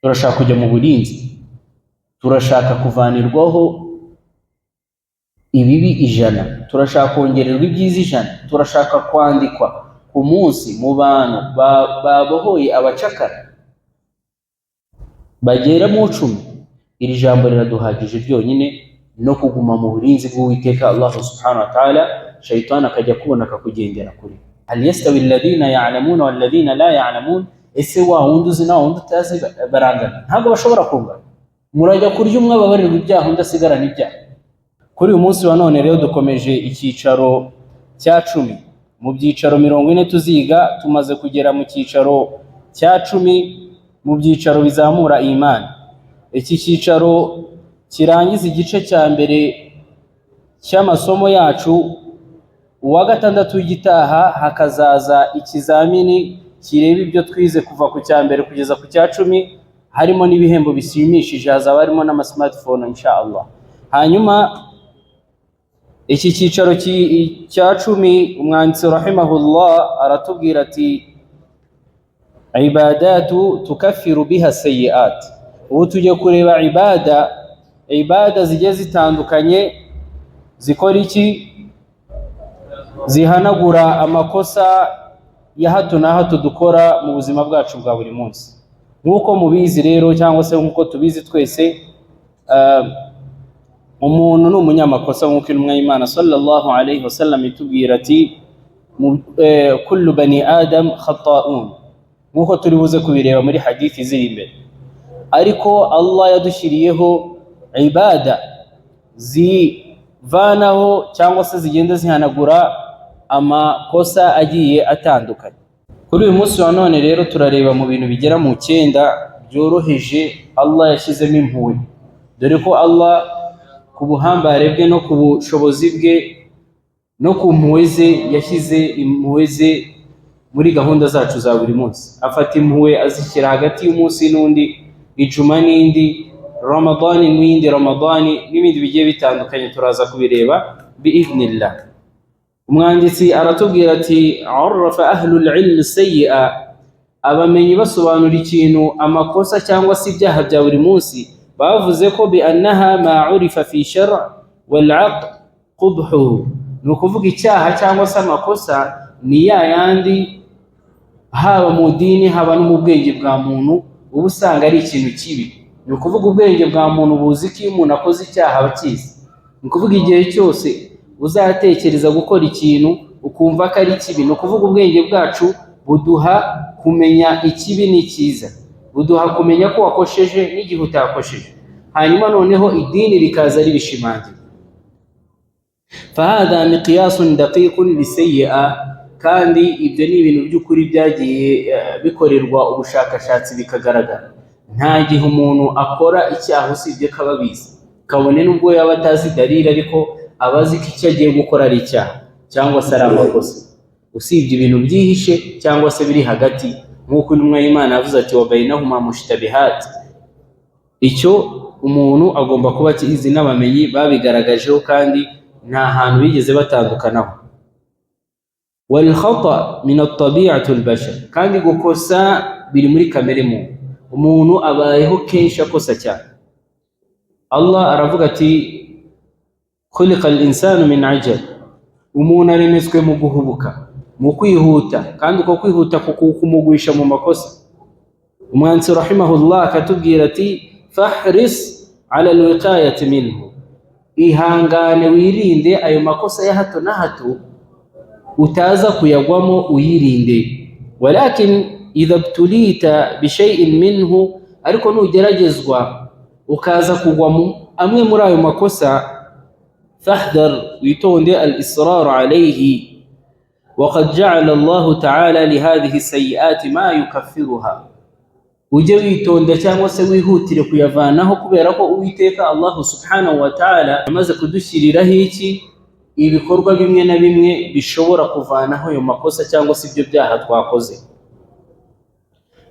turashaka kujya mu burinzi, turashaka kuvanirwaho ibibi 100, turashaka kongererwa ibyiza 100, turashaka kwandikwa ku munsi mu bantu babohoye abacakara bagera mu 10. Iri jambo riraduhagije ryonyine no kuguma mu burinzi bw'Uwiteka Allah subhanahu wa ta'ala. Shaytan akajya kubona akakugendera kure. Hal yastawi alladhina ya'lamuna wal ladhina la ya'lamun? Ese wa wundi uzi na wundi utazi barangana? Ntabwo bashobora kungana. Murajya kurya umwe ababarirwa ibyaha undi asigarana ibyaha. Kuri uyu munsi wa none rero dukomeje icyicaro cya 10. Mu byicaro 40 tuziga, tumaze kugera mu cyicaro cya 10 mu byicaro bizamura imani. Iki cyicaro kirangiza igice cya mbere cy'amasomo yacu. Uwa gatandatu w'igitaha hakazaza ikizamini kireba ibyo twize kuva ku cya mbere kugeza ku cya 10, harimo n'ibihembo bishimishije, hazaba harimo n'ama smartphone inshallah. Hanyuma iki cyicaro cya 10 umwanditsi rahimahullah aratubwira ati ibadatu tukaffiru biha sayiat. Ubu tujye kureba ibada zigiye zitandukanye zikora iki? Zihanagura amakosa ya hato na hato dukora mu buzima bwacu bwa buri munsi. Nk'uko mubizi rero, cyangwa se nk'uko tubizi twese, umuntu ni umunyamakosa, nk'uko intumwa y'Imana sallallahu alayhi wasallam itubwira ati kullu bani adam khata'un, nk'uko turi buze kubireba muri hadithi ziri imbere. Ariko Allah yadushyiriyeho ibada zivanaho cyangwa se zigenda zihanagura amakosa agiye atandukanye. Kuri uyu munsi wa none rero turareba mu bintu bigera mu 9 byoroheje Allah yashyizemo impuhwe, dore ko Allah ku buhambare bwe no ku bushobozi bwe no ku mpuhwe ze yashyize impuhwe ze muri gahunda zacu za buri munsi. Afata impuhwe azishyira hagati y'umunsi n'undi, ijuma n'indi, Ramadani n'indi Ramadani, n'ibindi bigiye bitandukanye turaza kubireba bi'idhnillah. Umwanditsi aratubwira ati arafa ahlul ilm sayyi'a, abamenyi basobanura ikintu amakosa cyangwa se ibyaha bya buri munsi, bavuze ko bi annaha ma urifa fi shar' wal 'aqd qubhu. Ni ukuvuga icyaha cyangwa se amakosa ni ya yandi haba mu dini haba no mu bwenge bwa muntu uba usanga ari ikintu kibi. Ni ukuvuga ubwenge bwa muntu buzi ko iyo umuntu akoze icyaha bakizi. Ni ukuvuga igihe cyose uzatekereza gukora ikintu ukumva ko ari kibi, ni ukuvuga ubwenge bwacu buduha kumenya ikibi n'icyiza, buduha kumenya ko wakosheje n'igihe utakosheje. Hanyuma noneho idini rikaza ribishimangira. Fahadha miqyasun daqiqun lisayyi'a, kandi ibyo ni ibintu by'ukuri byagiye bikorerwa ubushakashatsi bikagaragara. Nta gihe umuntu akora icyaha usibye ko ababizi, kabone n'ubwo yaba atazi dalili, ariko abazi ko icyo agiye gukora ari icyaha cyangwa se ari amakosa, usibye ibintu byihishe cyangwa se biri hagati, nk'uko intumwa y'Imana yavuze ati wa bainahuma mushtabihat. Icyo umuntu agomba kuba akizi, n'abamenyi babigaragajeho kandi nta hantu bigeze batandukanaho. Wal khata min at-tabi'ati al-bashar, kandi gukosa biri muri kamere muntu. Umuntu abayeho kenshi akosa cyane. Allah aravuga ati khuliqa al-insanu min ajal, umuntu aremetswe mu guhubuka, mu kwihuta, kandi uko kwihuta kumugwisha mu makosa. Umwanditsi rahimahullah akatubwira ati fahris ala al-wiqayati minhu, ihangane wirinde ayo makosa ya hato na hato utaza kuyagwamo, uyirinde. Walakin idha btulita bi shay'in minhu, ariko nugeragezwa ukaza kugwa amwe muri ayo makosa, fahdar, witonde al-israr alayhi. Waqad ja'ala Allah ta'ala li hadhihi sayyi'ati ma yukaffiruha, uje witonda cyangwa se wihutire kuyavanaho, kubera ko Uwiteka Allah subhanahu wa ta'ala amaze kudushyiriraho iki ibikorwa bimwe na bimwe bishobora kuvanaho ayo makosa cyangwa se ibyo byaha twakoze.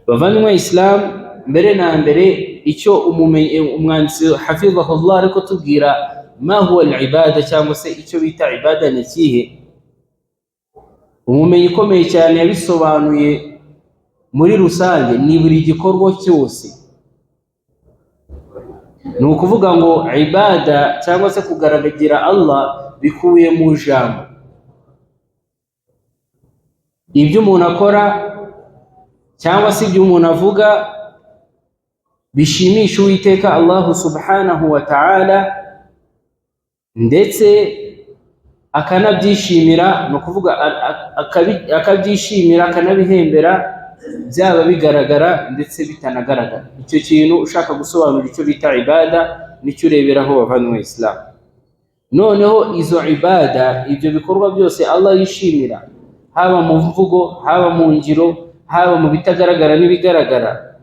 Bavanywe Islam, mbere na mbere icyo umwanditsi hafizahullah ariko tubwira ma huwa al-ibada, cyangwa se icyo bita ibada ni kihe. Umumenyi ukomeye cyane yabisobanuye muri rusange, ni buri gikorwa cyose ni ukuvuga ngo ibada cyangwa se kugaragagira Allah bikuye mu jambo. Ibyo umuntu akora cyangwa se ibyo umuntu avuga bishimisha Uwiteka Allah subhanahu wa ta'ala, ndetse akanabyishimira, no kuvuga akabyishimira akanabihembera, byaba bigaragara ndetse bitanagaragara. Icyo kintu ushaka gusobanura icyo bita ibada nicyo ureberaho bavanywe Islam. Noneho izo ibada, ibyo bikorwa byose Allah yishimira, haba mu mvugo, haba mu ngiro, haba mu bitagaragara n'ibigaragara,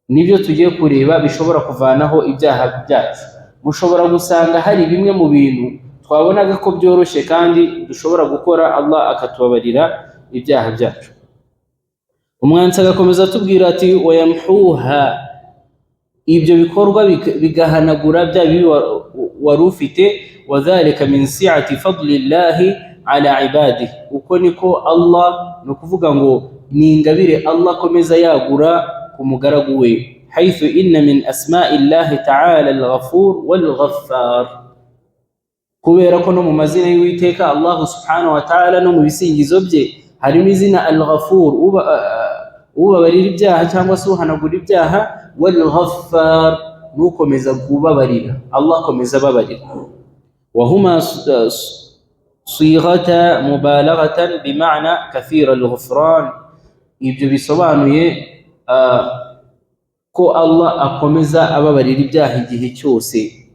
nibyo tugiye kureba bishobora kuvanaho ibyaha byacu. Mushobora gusanga hari bimwe mu bintu twabonaga ko byoroshye kandi dushobora gukora, Allah akatubabarira ibyaha byacu. Umwanditsi agakomeza atubwira ati wayamhuha, ibyo bikorwa bigahanagura bya bibi wari ufite, wadhalika min si'ati fadlillahi ala ibadihi, uko niko Allah, no kuvuga ngo ni ingabire Allah akomeza yagura ku mugaragu we. Haythu inna min asma'illahi ta'ala al-ghafur wal-ghaffar, kubera ko no mu mazina y'Uwiteka Allah subhanahu wa ta'ala no mu bisingizo bye harimo izina al-ghafur, ubabarira ibyaha cyangwa se uhanagura ibyaha, wal-ghaffar, nukomeza kubabarira, Allah akomeza ababarira. Wa huma صيغة مبالغة بمعنى كثير الغفران, ibyo bisobanuye ko Allah akomeza ababarira ibyaha igihe cyose.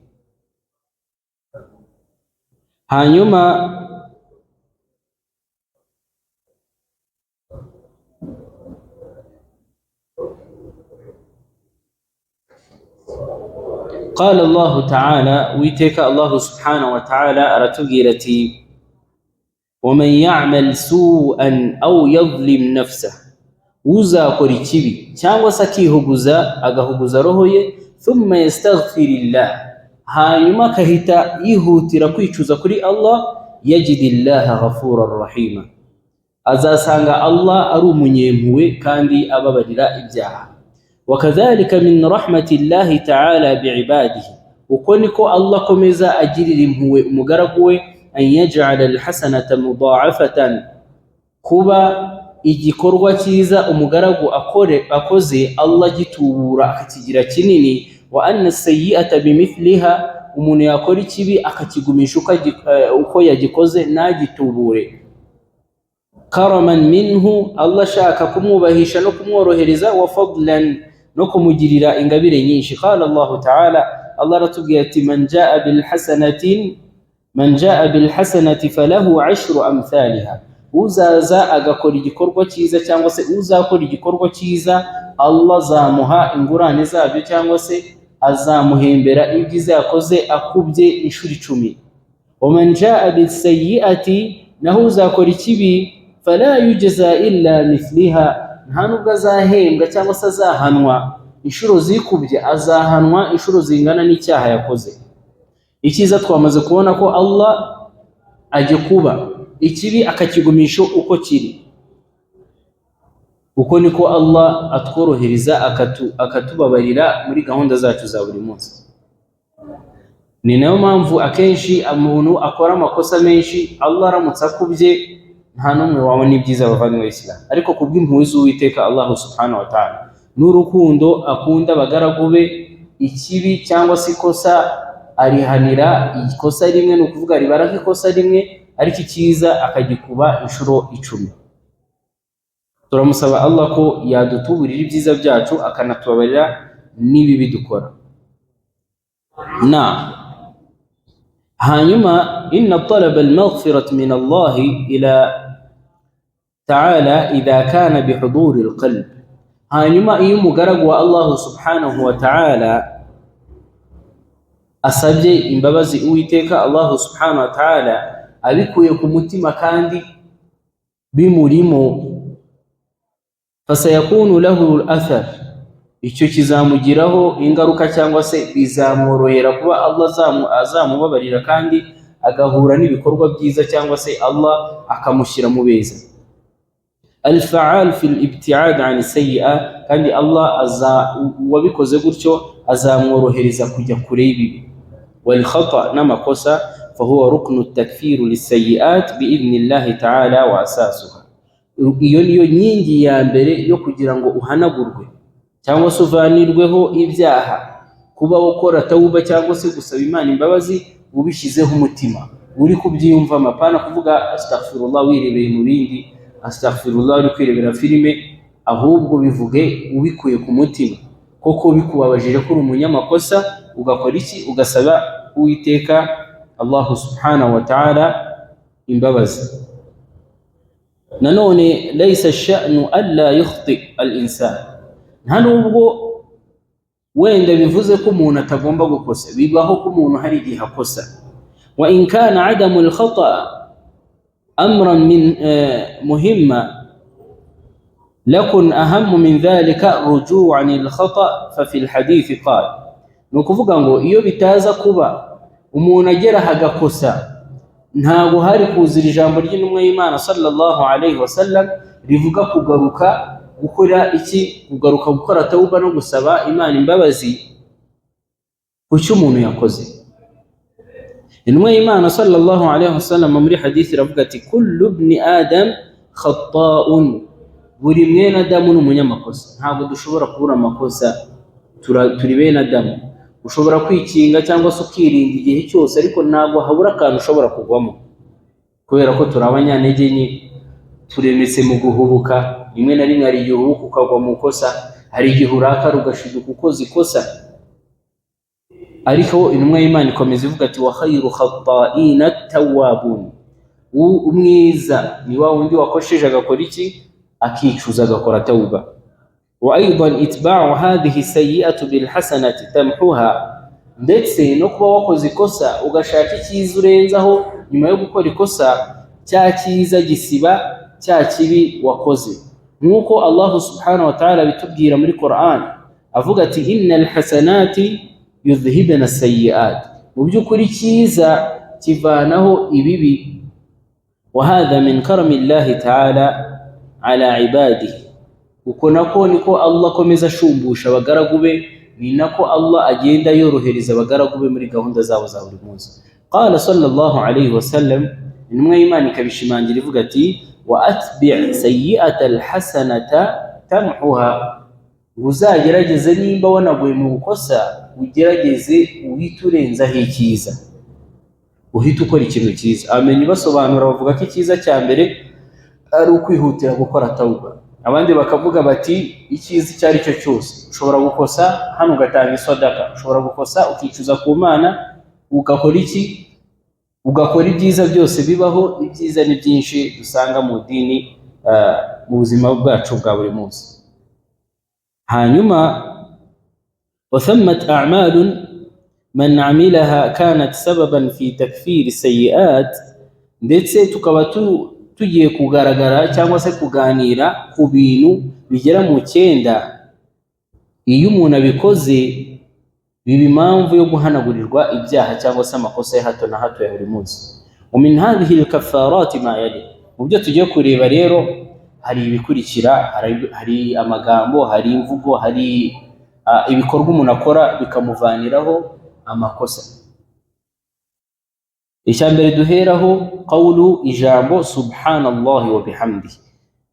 Hanyuma قال الله تعالى, ويتك الله سبحانه وتعالى أرتبيرتي ومن يعمل سوءا أو يظلم نفسه, uzakora ikibi cyangwa se agahuguza roho ye, thumma yastaghfirillah, hanyuma akahita yihutira kwicuza kuri Allah, yajidillaha ghafurar rahima, azasanga Allah ari umunyempuhwe kandi ababarira ibyaha. Wakadhalika min rahmatillahi ta'ala bi'ibadihi, uko niko Allah akomeza agirira impuhwe umugaragu we, an yaj'ala alhasanata mudha'afatan, kuba igikorwa cyiza umugaragu akoze Allah gitubura akakigira kinini, wa anna sayyi'ata bimithliha, umuntu yakora ikibi akakigumisha uko yagikoze nagitubure. Karaman minhu, Allah shaka kumwubahisha no kumworohereza, wa fadlan, no kumugirira ingabire nyinshi. Qala Allah ta'ala, Allah ratubwiye ati man jaa bil hasanati falahu 10 amthaliha, uzaza agakora igikorwa cyiza cyangwa se uzakora igikorwa cyiza, Allah zamuha ingurane zabyo cyangwa se azamuhembera ibyiza yakoze akubye inshuro 10. Wa man jaa bis sayyi'ati, naho uzakora ikibi, fala yujza illa mithliha, nta nubwo azahembwa cyangwa se azahanwa inshuro zikubye, azahanwa inshuro zingana n'icyaha yakoze. Icyiza twamaze kubona ko Allah ajye kuba ikibi akakigumisha uko kiri, uko niko Allah atworohereza akatubabarira muri gahunda zacu za buri munsi. Ni nayo mpamvu akenshi umuntu akora amakosa menshi, Allah aramutse akubye nta numwe wabona ibyiza bavanywe Islam, ariko kubw'impuhwe z'Uwiteka Allah subhanahu wa ta'ala n'urukundo akunda abagaragu be, ikibi cyangwa se ikosa arihanira ikosa rimwe, ni ukuvuga ribara ikosa rimwe, ariko icyiza akagikuba inshuro 10. Turamusaba Allah ko yadutuburira ibyiza byacu akanatubabarira n'ibibi dukora. Hanyuma inna talaba al-maghfirati min Allah ila ta'ala idha kana bihuduri al-qalb, hanyuma iyo umugaragu wa Allah subhanahu wa ta'ala asabye imbabazi Uwiteka Allah subhanahu wa ta'ala abikuye ku mutima kandi bimurimo, fasayakunu lahu al-athar, icyo kizamugiraho ingaruka cyangwa se bizamworohera kuba Allah azamubabarira kandi agahura n'ibikorwa byiza cyangwa se Allah akamushyira mu beza. Al-fa'al fi al-ibti'ad 'an as-sayyi'a kandi Allah wabikoze gutyo azamworohereza kujya kure y'ibibi. Wal khata n'amakosa fahuwa ruknu at-takfir lis-sayyi'at bi'idhnillahi ta'ala wa asasuha. Iyo niyo nyingi ya mbere yo kugira ngo uhanagurwe cyangwa se uvanirweho ibyaha, kuba ukora tawuba cyangwa se gusaba Imana imbabazi ubishyizeho umutima, uri kubyiyumva amapana kuvuga astaghfirullah wirebeye mu bindi, astaghfirullah uri kwirebera filime, ahubwo bivuge ubikuye ku mutima koko bikubabajije ko uri umunyamakosa, ugakora iki? Ugasaba Uwiteka Allah subhanahu wa ta'ala imbabazi. Nanone laysa ash-sha'nu alla yukhti al-insan, nta nubwo wenda bivuze ko umuntu atagomba gukosa, bibaho ko umuntu hari igihe akosa. Wa in kana adamu al-khata amran min muhimma lakun ahammu min dhalika ruju'an al-khata fa fi al-hadith qala, nukuvuga ngo iyo bitaza kuba umuntu agera hagakosa, ntago hari kuzira ijambo ry'intumwa y'Imana sallallahu alayhi wasallam rivuga kugaruka gukora iki? Kugaruka gukora tawuba no gusaba Imana imbabazi ku cyo umuntu yakoze. Intumwa y'Imana sallallahu alayhi wasallam muri hadith iravuga ati kullu ibn adam khata'un, buri mwene Adamu ni umunyamakosa. Ntabwo dushobora kubura amakosa, turi bene Adamu. Ushobora kwikinga cyangwa se ukirinda igihe cyose, ariko ntabwo habura akantu ushobora kugwamo, kubera ko turi abanyantege nke, turemetse mu guhubuka. Rimwe na rimwe hari igihe uhubuka ukagwa mu kosa, hari igihe urakara ugashiduka ukoze ikosa. Ariko intumwa y'Imana ikomeza ivuga ati wa khayru khata'ina at-tawwabun, umwiza ni wa wundi wakosheje agakora iki? Akicuza agakora tawuba. Wa aidan itba'u hadhihi sayyi'atu bil hasanati tamhuha, ndetse no kuba wakoze ikosa ugashaka icyiza urenzaho nyuma yo gukora ikosa, cya cyiza gisiba cya kibi wakoze. Nkuko Allah subhanahu wa ta'ala bitubwira muri Qur'an avuga ati innal hasanati yudhhibna as-sayyi'at, mu by'ukuri cyiza kivanaho ibibi. Wa hadha min karamillahi ta'ala ala ibadihi, uko nako niko Allah akomeza ashumbusha abagaragu be, ni nako Allah agenda yorohereza abagaragu be muri gahunda zabo za buri munsi. Qala sallallahu alayhi wasallam, intumwa y'Imana ikabishimangira ivuga ati wa atbi' sayyi'ata alhasanata tamhuha, uzagerageze nimba wanaguye mu gukosa ugerageze uhita urenzaho icyiza, uhita ukora ikintu cyiza. Amenye basobanura bavuga ko icyiza cya mbere ari ukwihutira gukora tawuba. Abandi bakavuga bati icyiza icyo ari cyo cyose, ushobora gukosa hano ugatanga isodaka, ushobora gukosa ukicuza ku Mana, ugakora iki? Ugakora ibyiza byose bibaho. Ibyiza ni byinshi dusanga mu dini, mu buzima bwacu bwa buri munsi. Hanyuma wa thammat a'malun man 'amilaha kanat sababan fi takfir sayyi'at, ndetse tukaba tugiye kugaragara cyangwa se kuganira ku bintu bigera mu 9 iyo umuntu abikoze biba impamvu yo guhanagurirwa ibyaha cyangwa se amakosa ya hato na hato ya buri munsi. Min hadhihi al-kaffarat ma yali, mu byo tugiye kureba rero hari ibikurikira, hari amagambo, hari imvugo, hari ibikorwa umuntu akora bikamuvaniraho amakosa. Icyambere duheraho qawlu ijambo subhanallahi wa bihamdihi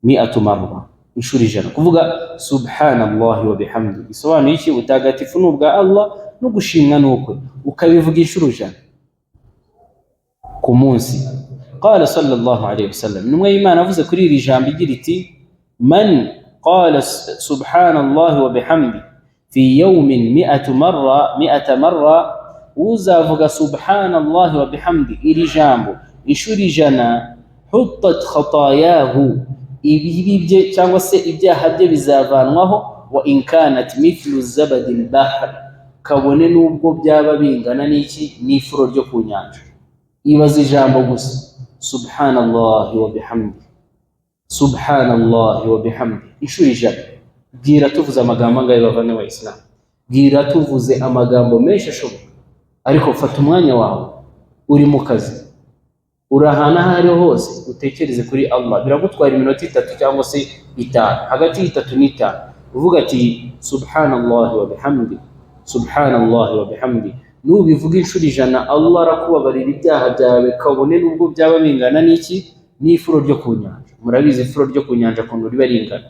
100 marra, inshuro 100. Kuvuga subhanallahi wa bihamdihi bisobanuye iki? Utagatifu n'ubwa Allah no gushimwa n'ukwe, ukabivuga inshuro 100 ku munsi. Qala sallallahu alayhi wasallam, numwe Imana avuze kuri iri jambo igira iti man qala subhanallahi wa bihamdihi fi yawmin 100 marra, uzavuga subhanallahi wa bihamdi iri jambo inshuro 100, huttat khatayahu, ibibi bye cyangwa se ibyaha bye bizavanwaho. Wa in kanat mithlu zabadil bahr, kabone nubwo byaba bingana n'iki? N'ifuro ryo ku nyanja. Ibaza ijambo gusa subhanallahi wa bihamdi, subhanallahi wa bihamdi inshuro 100. Bwira tuvuze amagambo angahe bavane wa Islam? Bwira tuvuze amagambo menshi ashoboka, ariko fata umwanya wawe, uri mu kazi, urahana hari hose, utekereze kuri Allah. Biragutwara iminota 3 cyangwa se 5, hagati y'3 n'5. uvuga ati subhanallahi wa bihamdi, subhanallahi wa bihamdi, nubivuga inshuro 100 Allah arakubabarira ibyaha byawe kabone nubwo byaba bingana n'iki, n'ifuro ryo ku nyanja. Murabizi ifuro ryo ku nyanja kuntu riba ringana.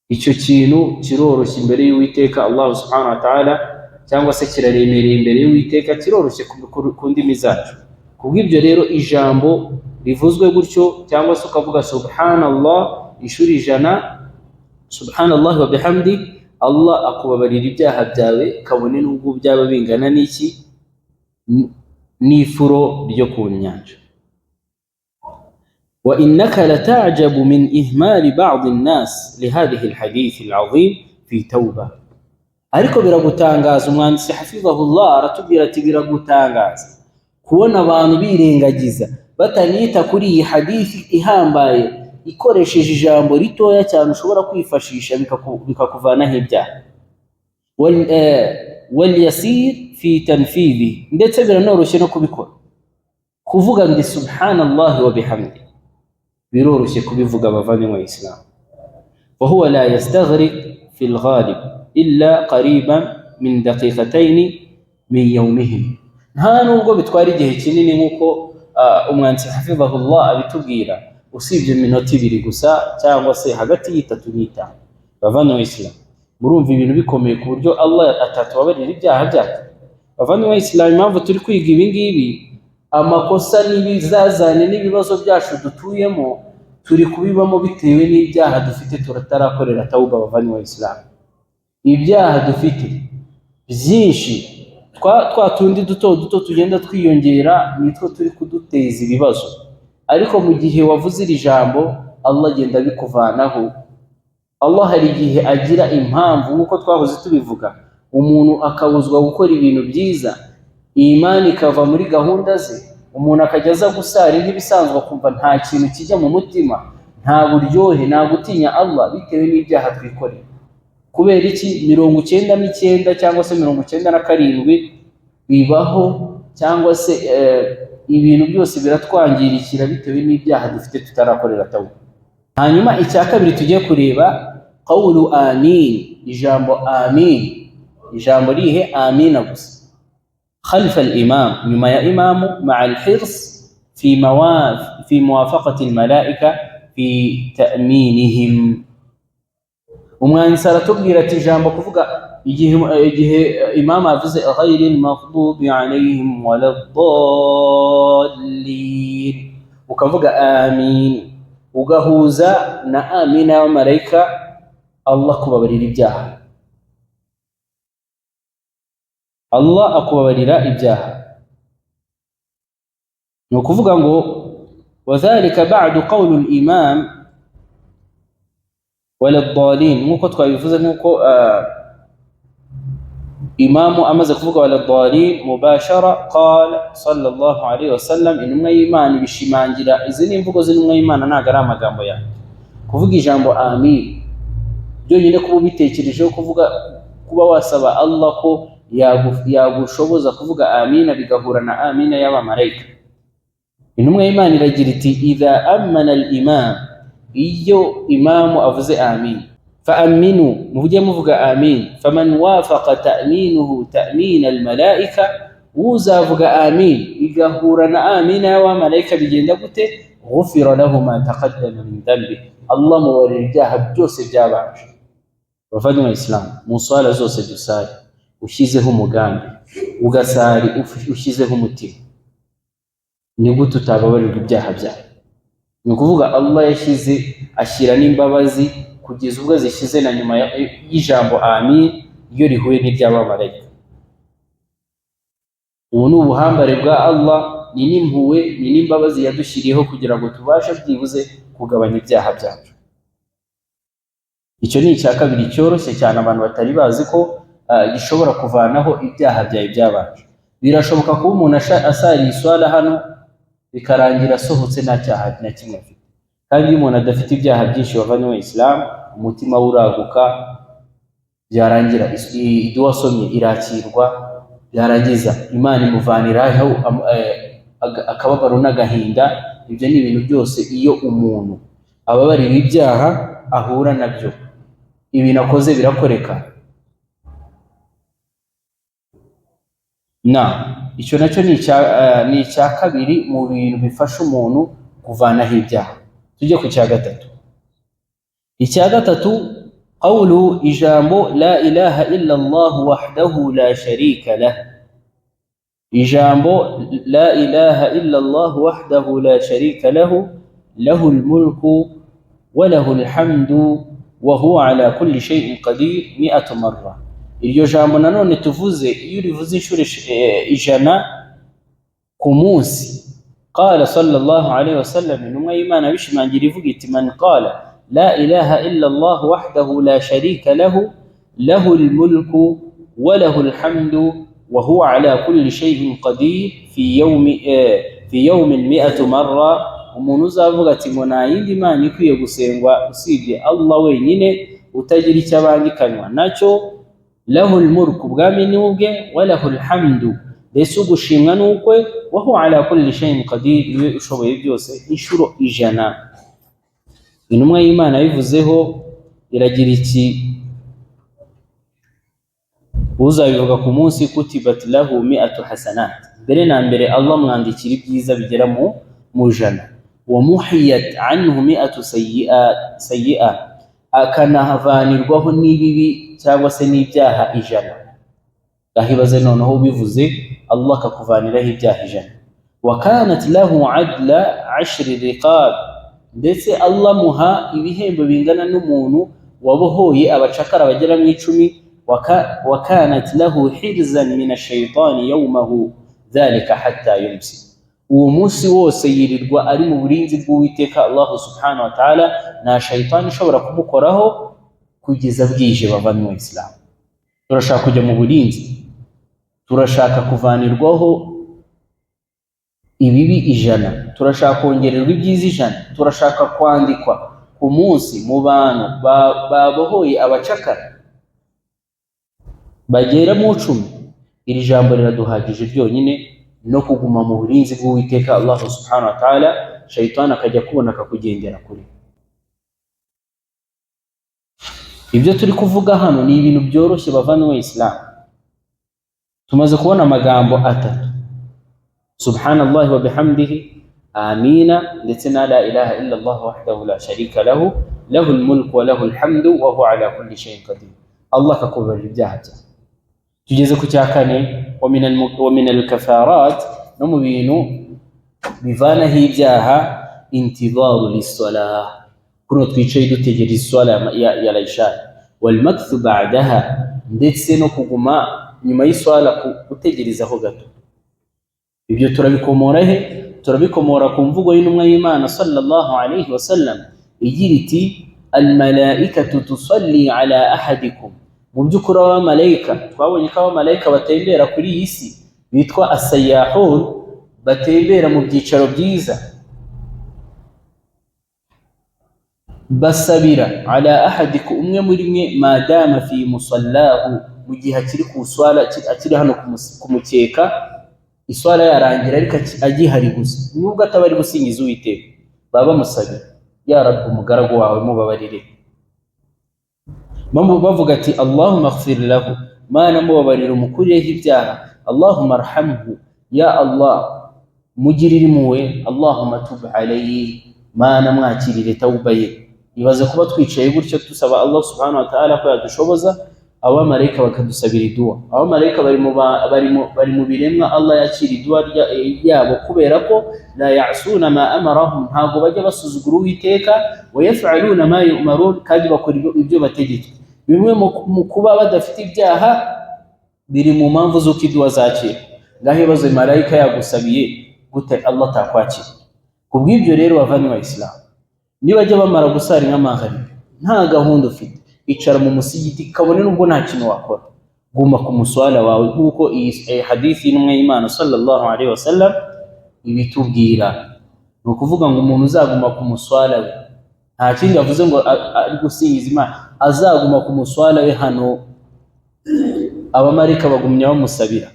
Icyo kintu kiroroshye imbere y'Uwiteka Allah subhanahu wa ta'ala, cyangwa se kiraremereye imbere y'Uwiteka, kiroroshye ku ndimi zacu. Kubw'ibyo rero ijambo rivuzwe gutyo, cyangwa se ukavuga subhanallah inshuro 100, subhanallah wa bihamdi, Allah akubabarira ibyaha byawe kabone nubwo byaba bingana n'iki, n'ifuro ryo ku nyanja. وإنك لتعجب من إهمال بعض الناس لهذه الحديث العظيم في توبة. ariko biragutangaza, umwanditsi hafizahullah aratubwira ati biragutangaza kubona abantu birengagiza batanita kuri iyi hadithi ihambaye ikoresheje ijambo ritoya cyane ushobora kwifashisha bikakuvanaho ibyaha. wal yasir fi tanfidhi, ndetse biranoroshye no kubikora. Kuvuga ngo subhanallahi wa bihamdi biroroshye kubivuga abavandimwe Islam. وهو لا يستغرق في الغالب إلا قريبا من دقيقتين من يومهم. nta nubwo bitwara igihe kinini nkuko umwanditsi hafizahullah abitubwira, usibye iminota 2 gusa cyangwa se hagati y'itatu n'itanu. Bavandimwe Islam, murumva ibintu bikomeye ku buryo Allah atatubabarira ibyaha byacu. Bavandimwe Islam, impamvu turi kwiga ibi ngibi, amakosa n'ibizazane n'ibibazo byacu dutuyemo turi kubibamo bitewe n'ibyaha dufite turatarakorera tauba. Bavandimwe Islam, ibyaha dufite byinshi twa tundi duto tugenda twiyongera, nitwo turi kuduteza ibibazo. Ariko mu gihe wavuze iri jambo Allah agenda bikuvanaho. Allah hari igihe agira impamvu, nkuko twahoze tubivuga, umuntu akabuzwa gukora ibintu byiza, imani ikava muri gahunda ze, umuntu akajyaza gusara nk'ibisanzwe kumva nta kintu kijya mu mutima, nta buryohe, nta gutinya Allah, bitewe n'ibyaha twikorera. Kubera iki? 99 cyangwa se 97 bibaho, cyangwa se ibintu byose biratwangirikira bitewe n'ibyaha dufite tutarakorera tauba. Hanyuma icya kabiri tugiye kureba qawlu amin, ijambo amin. Ijambo rihe amina gusa خلف الإمام، nyuma ya imamu، مع الحرص في موافقة الملائكة في تأمينهم. umwanditsi aratubwira ati ijambo kuvuga igihe imam avuze ghayril maghdubi alayhim waladdallin, ukavuga amin, ugahuza na amina y'abamarayika, Allah kubabarira ibyaha. Allah akubabarira ibyaha. Ni ukuvuga ngo wadhalika ba'du qawlu al-imam waladdallin, nkuko twabivuze, nkuko imamu amaze kuvuga waladdallin mubashara qala sallallahu alayhi wasallam, intumwa y'Imana bishimangira. Izi ni imvugo z'intumwa y'Imana, ntago ari amagambo yanjye. Kuvuga ijambo amin byo nyine kuba bitekerejeho, kuba wasaba Allah ko yagushoboza kuvuga amina bigahura na amina y'abamarayika. Intumwa y'Imana iragira iti idha amana al-imam, iyo imamu avuze amin, fa aminu, mujye muvuga amin. Faman wafaqa ta'minuhu ta'min al-malaika, uzavuga amin igahura na amina y'abamarayika, bigenda gute? ghufira lahu ma taqaddama min dhanbi, Allah mubarira ibyaha byose byabanje. Bavandimwe Islam, mu swala zose dusari ushyizeho umugambi, ugasari ushyizeho umutima, ni gute utababarirwa ibyaha byawe? Ni ukuvuga Allah ashyira n'imbabazi kugeza ubwo zishyize na nyuma y'ijambo amin iyo rihuye n'iry'abamarayika. Ubu ni ubuhambare bwa Allah, ni n'impuhwe, ni n'imbabazi yadushyiriyeho kugira ngo tubashe byibuze kugabanya ibyaha byacu. Icyo ni icya kabiri cyoroshye cyane abantu batari bazi ko gishobora kuvanaho ibyaha byawe byabanje. Birashoboka kuba umuntu asari iswala hano bikarangira asohotse nta cyaha na kimwe afite, kandi iyo umuntu adafite ibyaha byinshi, bavanywe Islam, umutima uraguka, byarangira iduwa asomye irakirwa, byarangiza Imana imuvaniraho akababaro n'agahinda. Ibyo ni ibintu byose iyo umuntu ababarira ibyaha ahura nabyo. ibi nakoze birakoreka. Icyo nacyo ni icya kabiri mu bintu bifasha umuntu kuvanaho ibyaha. Tujye ku cya gatatu. Icya gatatu, qawlu ijambo la ilaha illa Allah wahdahu la sharika lah. Ijambo la ilaha illa Allah wahdahu la sharika lahu, lahul mulku wa lahul hamdu wa huwa ala kulli shay'in qadir 100 marra. Iryo jambo nanone tuvuze iyo rivuze inshuro ijana ku munsi, qala sallallahu alayhi wasallam, intumwa y'Imana bishimangira ivuga iti man qala la ilaha illa Allah wahdahu la sharika lahu, lahul mulku wa lahul hamdu wa huwa ala kulli shay'in qadir fi yawmin 100 marra. Umuntu uzavuga ati ngo nta yindi Mana ikwiye gusengwa usibye Allah wenyine utagira icyo abangikanywa nacyo, lahul mulku bwami ni ubwe, wa lahul hamdu mbese ugushimwa n'ukwe, wa huwa ala kulli shay'in qadir iwe ushoboye byose inshuro ijana. Intumwa y'Imana bivuzeho iragira iki, uzabivuga ku munsi kutibat lahu 100 hasanat, mbere na mbere Allah mwandikira ibyiza bigera mu jana, wa muhiyat anhu 100 sayyi'a, akanahavanirwaho n'ibibi cyangwa se n'ibyaha ijana. Gahibaze noneho bivuze Allah akakuvaniraho ibyaha ijana. Wa kanat lahu adla 10 riqab, ndetse Allah muha ibihembo bingana n'umuntu wabohoye abacakara bagera mu 10. Wa kanat lahu hirzan min ash-shaytan yawmahu dhalika hatta yumsi, uwo munsi wose yirirwa ari mu burinzi bw'Uwiteka Allah subhanahu wa ta'ala, na shaytan ishobora kumukoraho kugeza bwije. Bavanywe mu Islam, turashaka kujya mu burinzi, turashaka kuvanirwaho ibibi ijana, turashaka kongererwa ibyiza ijana, turashaka kwandikwa ku munsi mu bantu babohoye abacakara bagera mu 10. Iri jambo riraduhagije byonyine no kuguma mu burinzi bw'Uwiteka Allah subhanahu wa ta'ala, shaytan akajya kubona akakugendera kure. Ibyo turi kuvuga hano ni ibintu byoroshye bavanywe Islam. Tumaze kubona amagambo atatu, subhanallahi wa bihamdihi, amina, ndetse na la ilaha illa Allah wahdahu la sharika lahu, lahul mulku wa lahul hamdu wa huwa ala kulli shay'in qadir. Allah akakubarira ibyaha byawe. Tugeze ku cya kane, wa min al-kafarat, no mu bintu bivanaho ibyaha, intidaru lis-salah, kuno twicaye dutegera iswala ya al-isha, wal makthu ba'daha, ndetse no kuguma nyuma y'iswala kutegerezaho gato. Ibyo turabikomora he? Turabikomora ku mvugo y'intumwa y'Imana sallallahu alayhi wasallam igira iti al-malaikatu tusalli ala ahadikum. Mu by'ukuri abamarayika, twabonye ko abamarayika batembera kuri iyi si bitwa as-sayyahun, batembera mu byicaro byiza, basabira ala ahadikum, umwe muri mwe, madama fi musallahu, mu gihe akiri ku swala, akiri hano ku mukeka, iswala yarangira ariko agihari gusa, nubwo ataba ari gusingiza Uwiteka, baba bamusabira, ya Rabbi umugaragu wawe mubabarire. Bavuga ati Allahumma ighfir lahu, Mana mubabarire umukurireho ibyaha, Allahumma arhamhu, ya Allah mugirire impuhwe, Allahumma tub alayhi, Mana mwakirire tawba ye. Ibaze kuba twicaye gutyo tusaba Allah subhanahu wa ta'ala ko yadushoboza, abamarayika bakadusabira idua. Abamarayika bari mu biremwa Allah yakira idua yabo, kubera ko la ya'suna ma amarahum, ntago bajya basuzugura Uwiteka, wa yaf'aluna ma yu'marun, kandi bakora ibyo bategetswe. Bimwe mu kuba badafite ibyaha biri mu mpamvu z'uko idua zakira. Ngaho ibibazo marayika yagusabiye gute Allah takwakira? Kubw'ibyo rero bavanywe Islam, nibajya bamara gusara nk'amagharibi, nta gahunda ufite, icara mu musigiti kabone nubwo nta kintu wakora, guma ku muswala wawe, kuko iyi hadithi y'intumwa y'Imana sallallahu alayhi wasallam ibitubwira. Ni ukuvuga ngo umuntu uzaguma ku muswala we, nta kindi avuze ngo ari gusingiza Imana, azaguma ku muswala we hano, abamarayika bagumya bamusabira.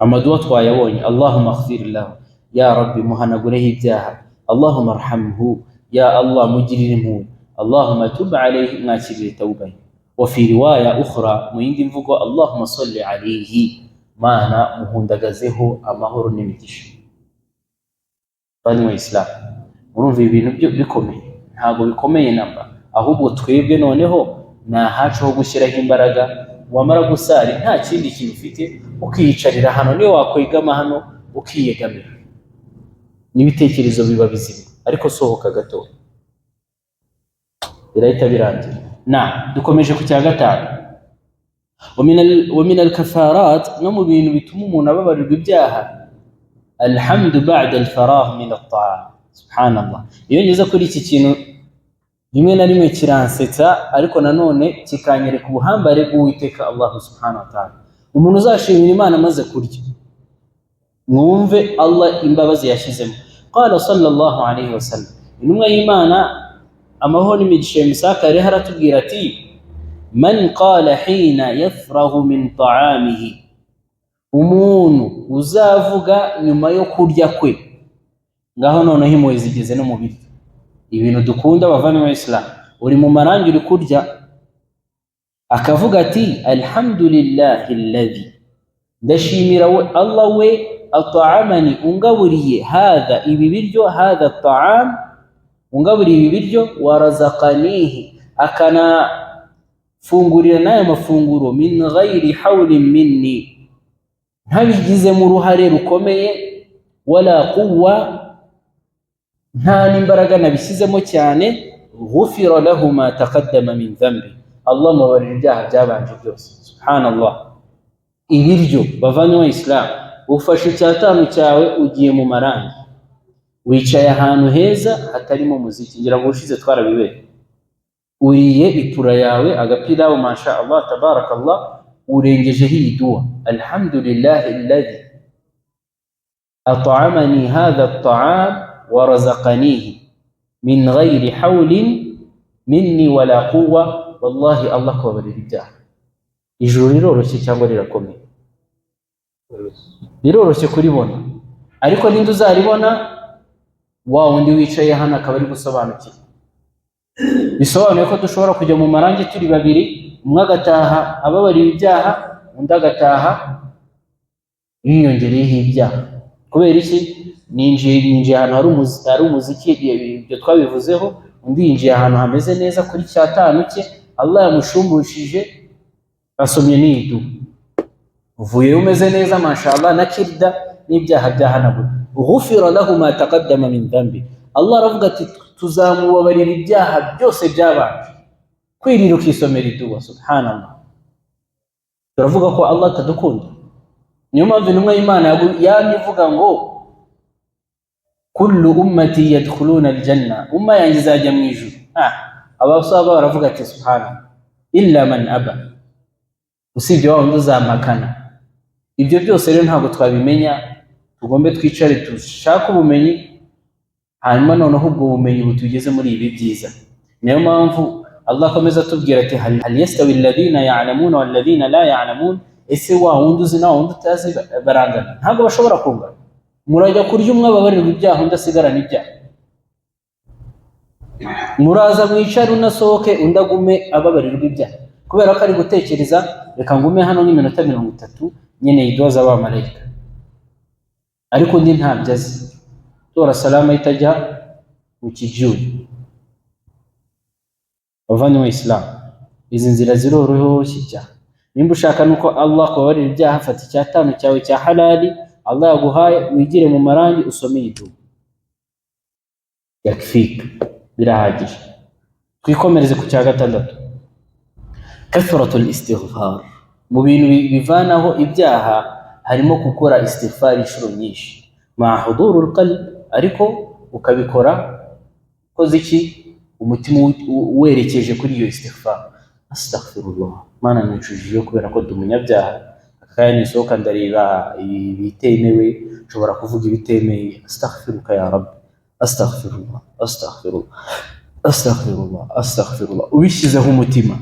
Amaduwa twayabonye, Allahumma ighfir lahu, ya Rabbi muhanagureho ibyaha, Allahumma arhamhu, ya Allah mugirire impuhwe, Allahumma tub alayhi, mwakirire tawba ye. Wa fi riwaya ukhra, mu yindi mvugo, Allahumma salli alayhi, mana muhundagazeho amahoro n'imigisha. Bani wa Islam, urumva ibintu byo bikomeye, ntabwo bikomeye namba, ahubwo twebwe noneho nahacu ho gushyiraho imbaraga. Wamara gusari nta kindi kintu ufite, ukiyicarira hano, niyo wakwegama hano ukiyegamira, n'ibitekerezo biba bizima, ariko sohoka gato birahita birangira. Na dukomeje ku cya gatanu, wa min al-kafarat, no mu bintu bituma umuntu ababarirwa ibyaha, alhamdu ba'da al-faragh min at-ta'am. Subhanallah, iyo ngeze kuri iki kintu rimwe na rimwe kiransetsa, ariko nanone kikanyereka ubuhambare bw'Uwiteka Allah subhanahu wa ta'ala. Umuntu uzashimira Imana amaze kurya, mwumve Allah imbabazi yashizemo. Qala sallallahu alayhi wa sallam, intumwa y'Imana amahoro n'imigisha misakare haratubwira ati, man qala hina yafrahu min ta'amihi, umuntu uzavuga nyuma yo kurya kwe. Ngaho noneho impuhwe zigeze no mu biryo, ibintu dukunda bavana mu Islam. Uri mu marangi uri kurya, akavuga ati alhamdulillahi alladhi, ndashimira Allah we, at'amani, ungaburiye, hadha ibi biryo, hadha at'am, ungaburiye ibi biryo, warazaqanihi, akana fungurira n'aya mafunguro, min ghairi hawlin minni, ntabigizemo uruhare rukomeye, wala quwwa, nta n'imbaraga nabishyizemo cyane, ghufira lahu ma taqaddama min dhanbi, Allah mubarira ibyaha byabanje byose. Subhanallah, ibiryo bavanywe Islam, ufashe icyatanu cyawe ugiye mu marangi, wicaye ahantu heza hatarimo muziki, ngira ngo ushize twarabibereye, uriye ipura yawe agapira, masha Allah tabarakallah, urengejeho iyi dua, alhamdulillahi alladhi at'amani hadha at'am warazaqanihi min ghairi hawlin minni wala quwwa. Wallahi Allah kubabarira ibyaha. Ijuru riroroshye cyangwa rirakomeye? Riroroshye kuribona, ariko ninde uzaribona? Wa wundi wicaye hano akaba ari gusobanukira. Bisobanuye ko dushobora kujya mu marangi turi babiri, umwe agataha ababarira ibyaha, undi agataha yiyongereyeho ibyaha. Kubera iki? Ninjiye ahantu hari umuziki, ibyo twabivuzeho, undi yinjiye ahantu hameze neza kuri cyatanu cye, Allah yamushumbushije, asomye n'idu, uvuye umeze neza mashallah, na kirda n'ibyaha byahanagura, ghufira lahu ma taqaddama min dhanbi. Allah aravuga ati tuzamubabarira ibyaha byose byabanje. Kwirira ukisomera iduwa, subhanallah. Turavuga ko Allah atadukunda, niyo mpamvu intumwa y'Imana yamivuga ngo kullu ummati yadkhuluna aljanna, umma yanjye izajya mu ijuru. Abasaba baravuga ati subhanallah, illa man aba, usibye wa wundi uzampakana. Ibyo byose rero ntabwo twabimenya, tugombe twicare dushaka ubumenyi, hanyuma noneho ubwo bumenyi butugeze muri ibi byiza. Niyo mpamvu Allah akomeza atubwira ati hal yastawi alladhina ya'lamuna wal ladhina la ya'lamun, ese wa wundi uzi na wundi utazi barangana? Ntabwo bashobora kungana. Murajya kurya umwe ababarirwa ibyaha, undi asigarana ibyaha. Muraza mwicare unasohoke, undi agume ababarirwa ibyaha, kubera ko ari gutekereza reka ngume hano nk'iminota 30 nyene iduwa z'abamarayika, ariko undi ntabyo azi. Tora salama itajya mu kijuri. Bavanywe Islam, izi nzira ziroroshye cyane. Nimba ushaka nuko Allah kubabarira ibyaha, fata icyatanu cyawe cya halali Allah yaguhaye, wigire mu marangi, usome idu, yakfika, birahagije. Twikomereze ku cya gatandatu, kathratul istighfar. Mu bintu bivanaho ibyaha harimo gukora istighfar inshuro nyinshi, ma hudurul qalb, ariko ukabikora koze iki? Umutima werekeje kuri iyo istighfar. Astaghfirullah, mana ncujiye kubera ko dumunyabyaha, akaya nisohoka ndareba ibitemewe, nshobora kuvuga ibitemeye. Astaghfiruka ya Rabbi, astaghfirullah, astaghfirullah, astaghfirullah, astaghfirullah, ubishyizeho umutima.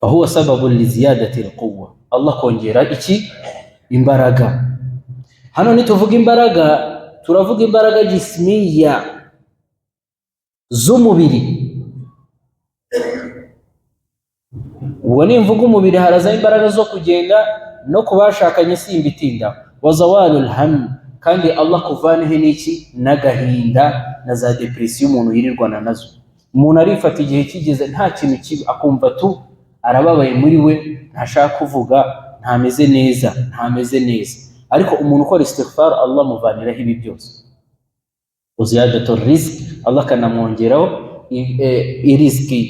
Fahuwa sababu li ziyadati alquwwa, Allah kongera iki? Imbaraga. Hano nituvuga imbaraga, turavuga imbaraga jismiya z'umubiri, ubwo nimvuga umubiri haraza imbaraga zo kugenda no kubashakanye simbitinda. Wa zawalul ham, kandi Allah kuvaneho n'iki n'agahinda na za depression umuntu yirirwana nazo. Umuntu arifata igihe kigeze nta kintu kibi akumva tu arababaye muri we, ntashaka kuvuga, ntameze neza. Ariko umuntu ukora istighfar Allah muvaniraho ibi byose. Uziyadatul rizq, Allah kanamwongeraho iriziki.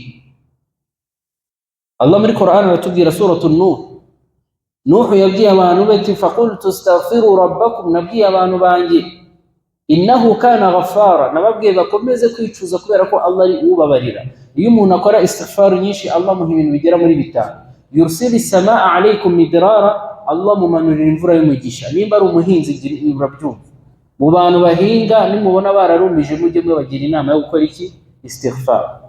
Allah muri Qur'an aratubwira suratul Nuh yabwiye abantu bati faqultu astaghfiru rabbakum, nabwiye abantu banjye innahu kana ghaffara, nababwiye bakomeze kwicuza kubera ko Allah ari ubabarira. Iyo umuntu akora istighfar nyinshi Allah muha ibintu bigera muri bitanu. Yursili samaa alaykum midrara, Allah mumanurira imvura y'umugisha. Nimba ari umuhinzi murabyumva, mu bantu bahinga nimubona bararumije mujye bagira inama yo gukora iki istighfar.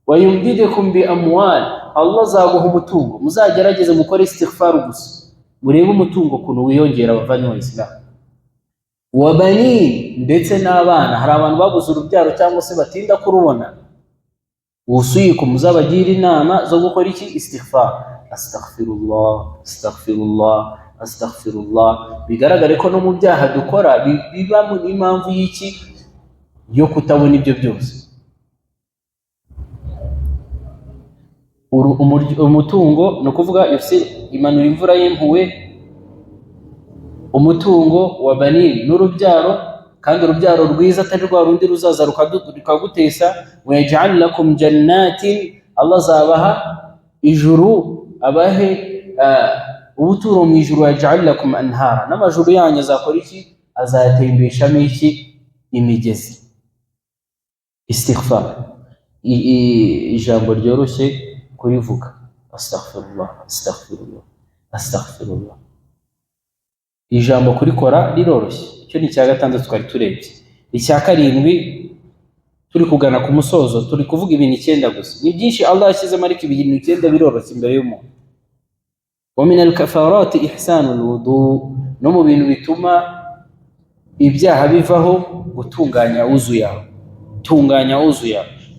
Wa yumdidukum bi amwal, Allah zaguha umutungo, muzagerageze mukore istighfar gusa, murebe umutungo kuntu wiyongera bavanye mu Islam. Wa bani, ndetse n'abana. Hari abantu babuze urubyaro cyangwa se batinda kurubona, usuyiku muzabagira inama zo gukora iki istighfar. Astaghfirullah. Bigaragare ko no mu byaha dukora biba mu impamvu y'iki yo kutabona ibyo byose. Umutungo no kuvuga imanura imvura y'impuwe, umutungo wa bani n'urubyaro, kandi urubyaro rwiza atari rwa rundi ruzaza rukagutesa. Wa yaj'al lakum jannatin, Allah zabaha ijuru, abahe ubuturo mu ijuru. Yaj'al lakum anhara, n'amajuru yanyu azakora iki azatembeshamo iki imigezi. Istighfar ijambo ryoroshye kurivuga, astaghfirullah. Ijambo kurikora riroroshye. Icyo ni cya gatandatu twari turebye. Icya karindwi turi kugana ku musozo, turi kuvuga ibintu 9 gusa. Ni byinshi Allah yashyizemo, ariko ibintu 9 biroroshye imbere y'umuntu. Wa min al-kafarati ihsanul wudu, no mu bintu bituma ibyaha bivaho gutunganya uzu yawe.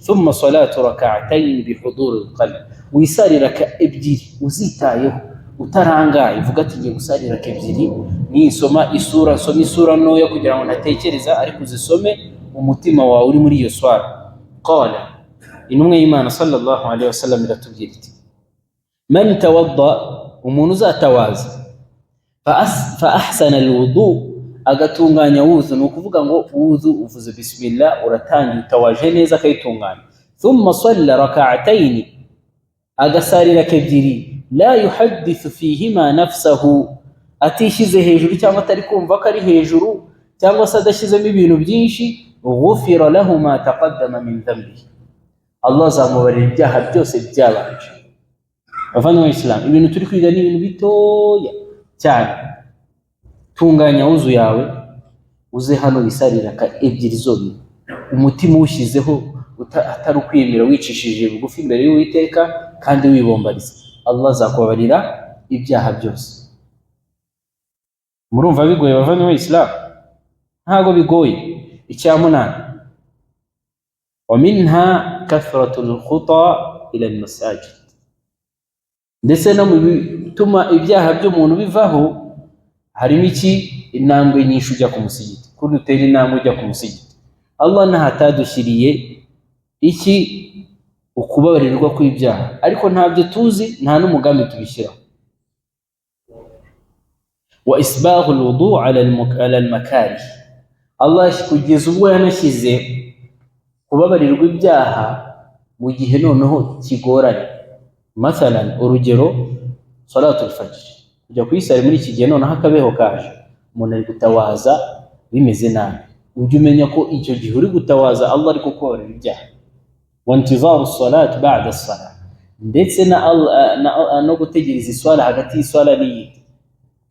Thumma salatu rak'atayn bi hudur al-qalb, wisari raka ebyiri uzitayeho utarangaye, uvuga ati ngiye gusari raka ebyiri, ni soma isura ntoya kugira ngo natekereza, ariko uzisome umutima wawe uri muri iyo swara. Qala, intumwa y'Imana sallallahu alaihi wasallam iratubwira iti man tawadda, umuntu uzatawaza fa ahsana al-wudu, agatunganya wuzu. Ni ukuvuga ngo wuzu uvuze bismillah, uratangira utawaje neza akayitunganya. Thumma salla rak'atayn, agasari raka ebyiri, la yuhaddithu fihima nafsahu, atishyize hejuru cyangwa atari kumva ko ari hejuru, cyangwa se adashyizemo ibintu byinshi. Ghufira lahu ma taqaddama min dhanbihi, Allah azamubarira ibyaha byose byabanje. Bavandimwe Islam, ibintu turi kwiga ni ibintu bitoya cyane. Tunganya wuzu yawe, uze hano wisarira ka ebyiri zonyine, umutima ushyizeho atari ukwimira, wicishije bugufi imbere y'Uwiteka kandi wibombariza. Allah azakubabarira ibyaha byose. Murumva bigoye bavandimwe Islam? Ntago bigoye. Icya 8, wa minha kathratul khuta ila al-masajid, ndetse no mu bituma ibyaha by'umuntu bivaho harimo iki intambwe nyinshi ujya ku musigiti. Kuri utera intambwe ujya ku musigiti, Allah ntatadushyiriye iki ukubabarirwa kw'ibyaha, ariko ntabyo tuzi, nta n'umugambi tubishyiraho. Wa isbaghul wudu ala al-makarih, Allah kugeza ubwo yanashyize kubabarirwa ibyaha mu gihe noneho kigoranye. Mathalan, urugero salatul fajr, kujya kuyisari muri iki gihe noneho akabeho kaje, umuntu ari gutawaza bimeze nabi, ujye umenya ko icyo gihe uri gutawaza Allah ari kukubabarira ibyaha. Wa intizaru salat ba'da as-salat, ndetse no gutegereza iswala hagati y'iswala n'iyindi.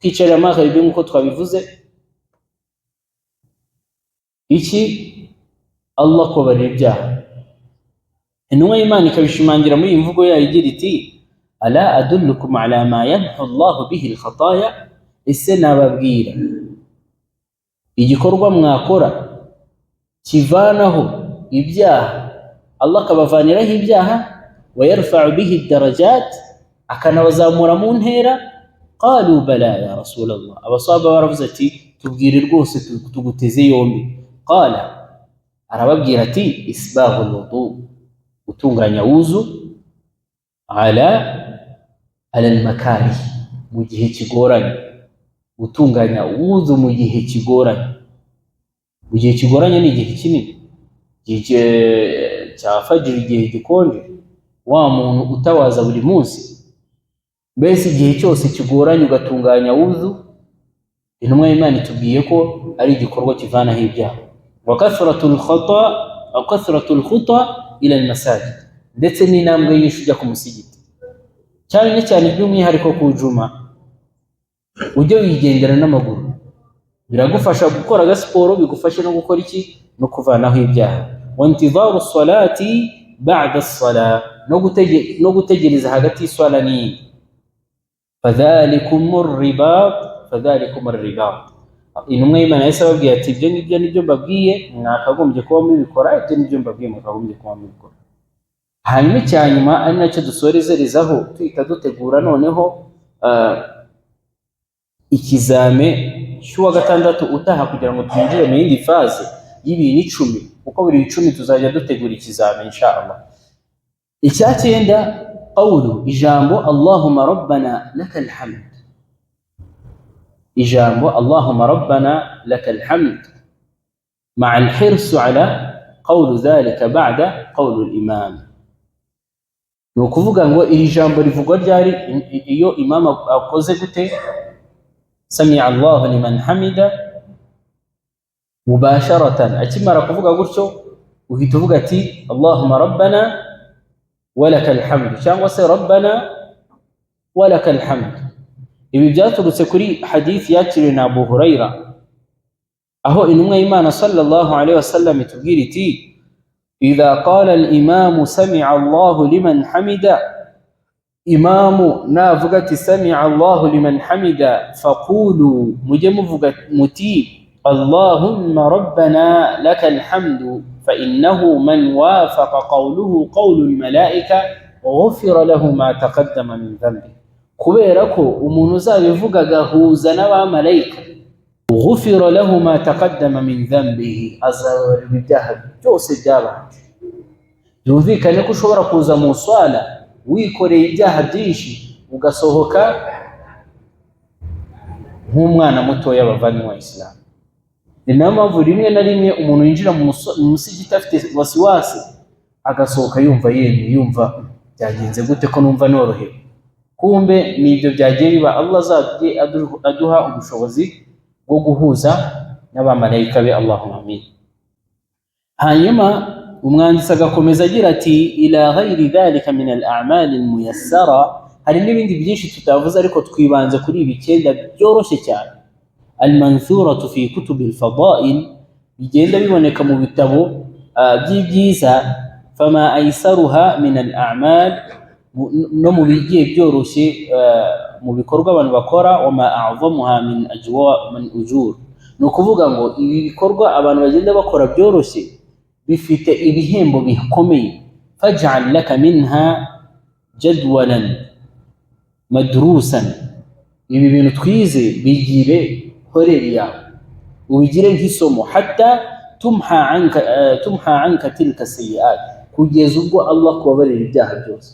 Kwicarira maghrib nk'uko twabivuze, iki Allah kubabarira ibyaha. Intumwa y'Imana ikabishimangira muri imvugo yayo igira iti ala adullukum ala ma yamhu Allah bihi al-khataya, ese nababwira igikorwa mwakora kivanaho ibyaha, Allah akabavaniraho ibyaha. ويرفع به الدرجات akanabazamura mu ntera قالوا بلى يا رسول الله abasaba baravuze ati tubwire rwose tuguteze yombi قال arababwira ati isbaghu alwudu utunganya wuzu ala al-makarih mu gihe kigoranye gutunganya wuzu mu gihe kigoranye mu gihe kigoranye ni igihe kinini igihe cya fajiri igihe gikonje wa muntu utawaza buri munsi mbese igihe cyose kigoranye ugatunganya wuzu intumwa y'Imana itubwiye ko ari igikorwa kivanaho ibyaha wa kasratul khuta ila al-masajid ndetse n'intambwe nyinshi ujya ku musigiti cyane cyane by'umwihariko ku juma ujye wigendera n'amaguru biragufasha gukora gasiporo bigufasha no gukora iki no kuvanaho ibyaha wa intizaru salati ba'da as-salah no gutegereza hagati y'iswala n'iyindi fadhalikum ar-ribat intumwa y'Imana yahise ababwira ati ibyo nibyo mbabwiye mwakagombye kuba mubikora ibyo nibyo mbabwiye mwakagombye kuba mubikora hanyuma icyanyuma ari nacyo dusorezerezaho tuhita dutegura noneho ikizame cy'uwa gatandatu utaha kugira ngo twinjire mu yindi faze y'ibintu 10 uko buri 10 tuzajya dutegura ikizame inshallah icyacyenda qawlu ijambo Allahumma rabbana lakal hamd ijambo Allahumma rabbana lakal hamd ma'a al-hirs ala qawlu dhalika ba'da qawlu al-imam no kuvuga ngo iri jambo rivugwa ryari iyo imam akoze gute sami'a Allahu liman hamida mubasharatan akimara kuvuga gutyo uhita uvuga ati Allahumma rabbana walakal hamd cyangwa se rabbana walakal hamd ibi byaturutse kuri hadith yakiriwe na Abu Huraira aho intumwa y'Imana sallallahu alayhi wasallam itubwira iti idha qala al-imam sami'a Allahu liman hamida imamu navuga ati sami'a Allahu liman hamida faqulu mujye muvuga muti Allahumma rabbana lakal hamdu fa innahu man wafaqa qawluhu qawlu al-malaika ghufira lahu ma taqaddama min dhanbi kubera ko umuntu uzabivuga agahuza n'abamarayika ghufira lahu ma taqaddama min dhanbihi azabarirwa ibyaha byose byabanje byumvikane ko ushobora kuza mu swala wikoreye ibyaha byinshi ugasohoka nk'umwana muto y'abavandimwe wa Islam ni nayo mpamvu rimwe na rimwe umuntu yinjira mu musigiti afite wasiwasi agasohoka yumva yumva byagenze gute ko numva norohewe kumbe nibyo byagiye biba Allah azajye aduha ubushobozi bwo guhuza n'abamarayika be Allahumma amin hanyuma umwanditsi agakomeza agira ati ila ghayri dhalika min al-a'mal al-muyassara hari n'ibindi byinshi tutavuze ariko twibanze kuri ibi 9 byoroshye cyane al-manthuratu fi kutub al-fada'il bigenda biboneka mu bitabo by'ibyiza fama aysaruha min al-a'mal no mu bigiye byoroshye mu bikorwa abantu bakora wama a'zamuha min ujur no kuvuga ngo ibi bikorwa abantu bagenda bakora byoroshye bifite ibihembo bikomeye faj'al laka minha jadwalan madrusan ibi bintu twize bigire horeriya ubigire nk'isomo hatta tumha anka tilka sayiat kugeza ubwo Allah kubabarira ibyaha byose